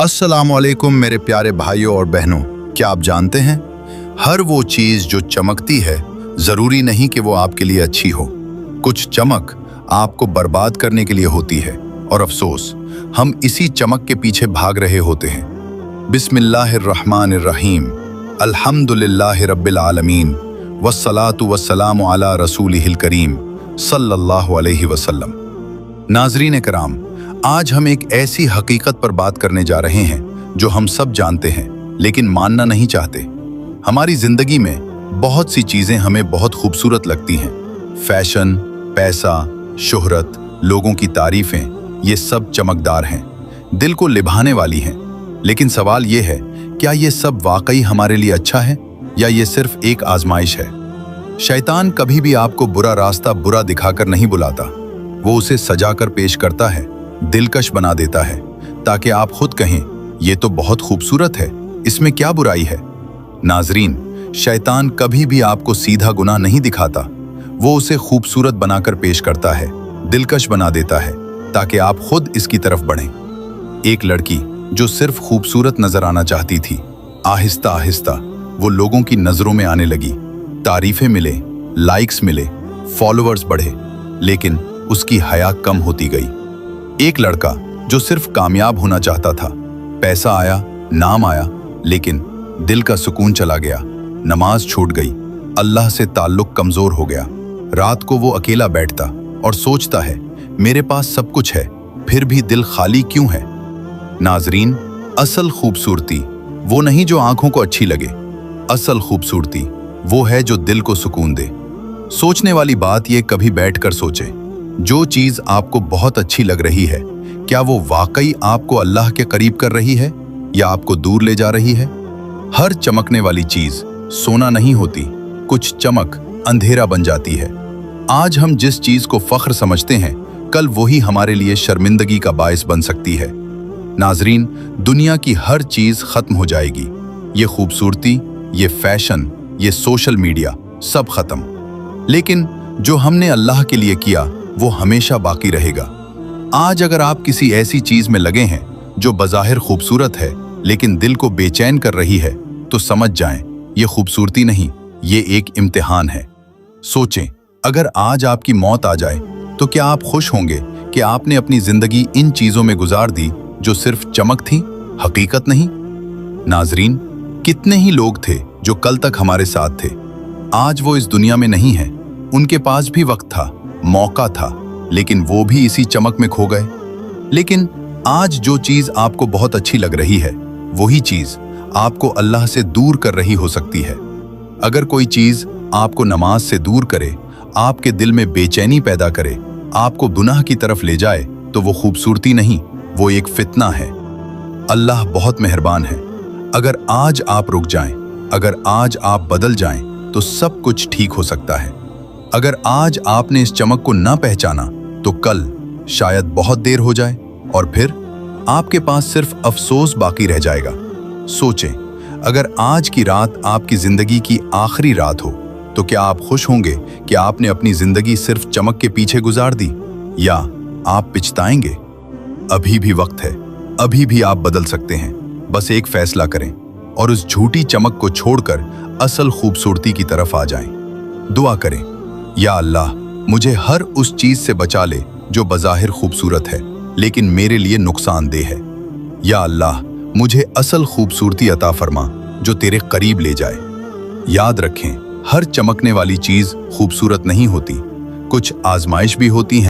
अस्सलामुअलैकुम मेरे प्यारे भाइयों और बहनों, क्या आप जानते हैं हर वो चीज़ जो चमकती है ज़रूरी नहीं कि वो आपके लिए अच्छी हो। कुछ चमक आपको बर्बाद करने के लिए होती है और अफसोस हम इसी चमक के पीछे भाग रहे होते हैं। बिस्मिल्लाहिर्रहमानिर्रहीम, अल्हम्दुलिल्लाहि रब्बिल आलमीन, वस्सलातु वस्सलामु अला रसूलिहिल करीम सल्लल्लाहु अलैहि वसल्लम। नाज़रीन कराम, आज हम एक ऐसी हकीकत पर बात करने जा रहे हैं जो हम सब जानते हैं लेकिन मानना नहीं चाहते। हमारी जिंदगी में बहुत सी चीजें हमें बहुत खूबसूरत लगती हैं। फैशन, पैसा, शोहरत, लोगों की तारीफें, ये सब चमकदार हैं, दिल को लिभाने वाली हैं। लेकिन सवाल ये है, क्या ये सब वाकई हमारे लिए अच्छा है या ये सिर्फ एक आजमाइश है? शैतान कभी भी आपको बुरा रास्ता बुरा दिखाकर नहीं बुलाता, वो उसे सजाकर पेश करता है, दिलकश बना देता है ताकि आप खुद कहें ये तो बहुत खूबसूरत है, इसमें क्या बुराई है। नाजरीन, शैतान कभी भी आपको सीधा गुनाह नहीं दिखाता, वो उसे खूबसूरत बनाकर पेश करता है, दिलकश बना देता है ताकि आप खुद इसकी तरफ बढ़ें। एक लड़की जो सिर्फ खूबसूरत नजर आना चाहती थी, आहिस्ता आहिस्ता वो लोगों की नजरों में आने लगी। तारीफें मिले, लाइक्स मिले, फॉलोअर्स बढ़े, लेकिन उसकी हया कम होती गई। एक लड़का जो सिर्फ कामयाब होना चाहता था, पैसा आया, नाम आया, लेकिन दिल का सुकून चला गया, नमाज छूट गई, अल्लाह से ताल्लुक कमजोर हो गया। रात को वो अकेला बैठता और सोचता है, मेरे पास सब कुछ है फिर भी दिल खाली क्यों है। नाजरीन, असल खूबसूरती वो नहीं जो आंखों को अच्छी लगे, असल खूबसूरती वो है जो दिल को सुकून दे। सोचने वाली बात ये, कभी बैठकर सोचे, जो चीज आपको बहुत अच्छी लग रही है, क्या वो वाकई आपको अल्लाह के करीब कर रही है या आपको दूर ले जा रही है? हर चमकने वाली चीज सोना नहीं होती, कुछ चमक अंधेरा बन जाती है। आज हम जिस चीज को फख्र समझते हैं, कल वही हमारे लिए शर्मिंदगी का बायस बन सकती है। नाजरीन, दुनिया की हर चीज खत्म हो जाएगी, ये खूबसूरती, ये फैशन, ये सोशल मीडिया, सब खत्म। लेकिन जो हमने अल्लाह के लिए किया वो हमेशा बाकी रहेगा। आज अगर आप किसी ऐसी चीज में लगे हैं जो बज़ाहिर खूबसूरत है लेकिन दिल को बेचैन कर रही है, तो समझ जाएं, ये खूबसूरती नहीं, ये एक इम्तिहान है। सोचें, अगर आज आपकी मौत आ जाए तो क्या आप खुश होंगे कि आपने अपनी जिंदगी इन चीजों में गुजार दी जो सिर्फ चमक थी, हकीकत नहीं? नाजरीन, कितने ही लोग थे जो कल तक हमारे साथ थे, आज वो इस दुनिया में नहीं है। उनके पास भी वक्त था, मौका था, लेकिन वो भी इसी चमक में खो गए। लेकिन आज जो चीज आपको बहुत अच्छी लग रही है, वही चीज आपको अल्लाह से दूर कर रही हो सकती है। अगर कोई चीज आपको नमाज से दूर करे, आपके दिल में बेचैनी पैदा करे, आपको गुनाह की तरफ ले जाए, तो वो खूबसूरती नहीं, वो एक फितना है। अल्लाह बहुत मेहरबान है। अगर आज आप रुक जाएं, अगर आज आप बदल जाएं, तो सब कुछ ठीक हो सकता है। अगर आज आपने इस चमक को ना पहचाना, तो कल शायद बहुत देर हो जाए और फिर आपके पास सिर्फ अफसोस बाकी रह जाएगा। सोचें, अगर आज की रात आपकी जिंदगी की आखिरी रात हो, तो क्या आप खुश होंगे कि आपने अपनी जिंदगी सिर्फ चमक के पीछे गुजार दी, या आप पिछताएंगे? अभी भी वक्त है, अभी भी आप बदल सकते हैं। बस एक फैसला करें और उस झूठी चमक को छोड़कर असल खूबसूरती की तरफ आ जाएं। दुआ करें, या अल्लाह, मुझे हर उस चीज से बचा ले जो बज़ाहिर खूबसूरत है लेकिन मेरे लिए नुकसानदेह है। या अल्लाह, मुझे असल खूबसूरती अता फरमा जो तेरे करीब ले जाए। याद रखें, हर चमकने वाली चीज खूबसूरत नहीं होती, कुछ आजमाइश भी होती है।